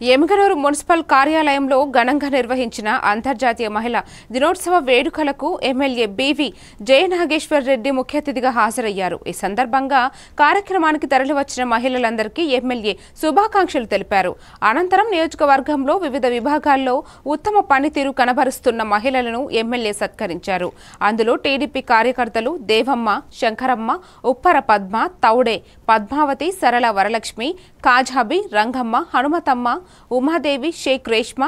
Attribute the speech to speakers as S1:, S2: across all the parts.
S1: Emmiganur municipal కార్యాలయంలో ఘనంగా నిర్వహించిన అంతర్జాతీయ మహిళా దినోత్సవ వేడుకలకు ఎమ్మెల్యే బీవీ జయనాగేశ్వర్ రెడ్డి ముఖ్య అతిథిగా హాజరయ్యారు. ఈ సందర్భంగా కార్యక్రమానికి తరలివచ్చిన మహిళలందరికీ ఎమ్మెల్యే శుభాకాంక్షలు తెలిపారు. అనంతరం నియోజకవర్గంలో వివిధ విభాగాల్లో ఉత్తమ పనితీరు కనబరుస్తున్న మహిళలను ఎమ్మెల్యే సత్కరించారు. అందులో టీడీపీ కార్యకర్తలు దేవమ్మ, శంకరమ్మ, ఉప్పర పద్మ, తౌడే పద్మావతి, సరళ వరలక్ష్మి, కాజాబి, రంగమ్మ, హనుమతమ్మ, ఉమాదేవి, షేక్ రేష్మా,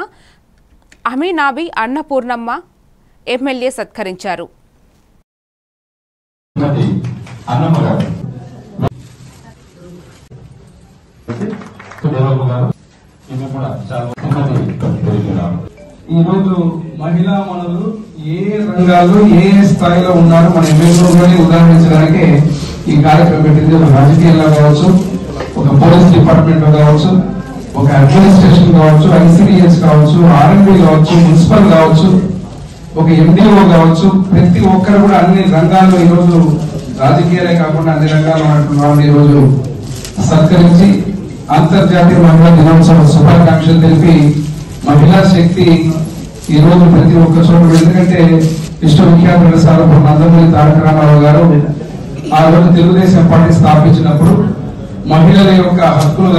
S1: అమీనాబి, అన్నపూర్ణమ్మ ఎమ్మెల్యే సత్కరించారు.
S2: ఈరోజు మహిళా మనులు ఏ రంగాల్లో ఏ స్థాయిలో ఉన్నారో మన ఎమ్మెల్యేలోనే ఉదాహరించడానికి ఈ కార్యక్రమం పెట్టింది. ఒక రాజకీయంలో కావచ్చు, ఒక పోలీస్ డిపార్ట్మెంట్ లో కావచ్చు, ఒక అడ్మినిస్ట్రేషన్ కావచ్చు, ఐసిడిఎస్ కావచ్చు, ఆర్ఎండ్బి కావచ్చు, మున్సిపల్ కావచ్చు, ఒక ఎండిఓ కావచ్చు, ప్రతి ఒక్కరు కూడా అన్ని రంగాల్లో ఈరోజు రాజకీయాలే కాకుండా అన్ని రంగాల్లో ఉన్నటువంటి ఈరోజు సత్కరించి అంతర్జాతీయ మహిళా దినోత్సవ శుభాకాంక్షలు తెలిపి మహిళా శక్తి ఈ రోజు ప్రతి ఒక్క చోట, ఎందుకంటే విశ్వవిఖ్యాత సార్ నందమూరి తారక రామారావు గారు ఆ రోజు తెలుగుదేశం పార్టీ స్థాపించినప్పుడు మహిళల యొక్క హక్కులు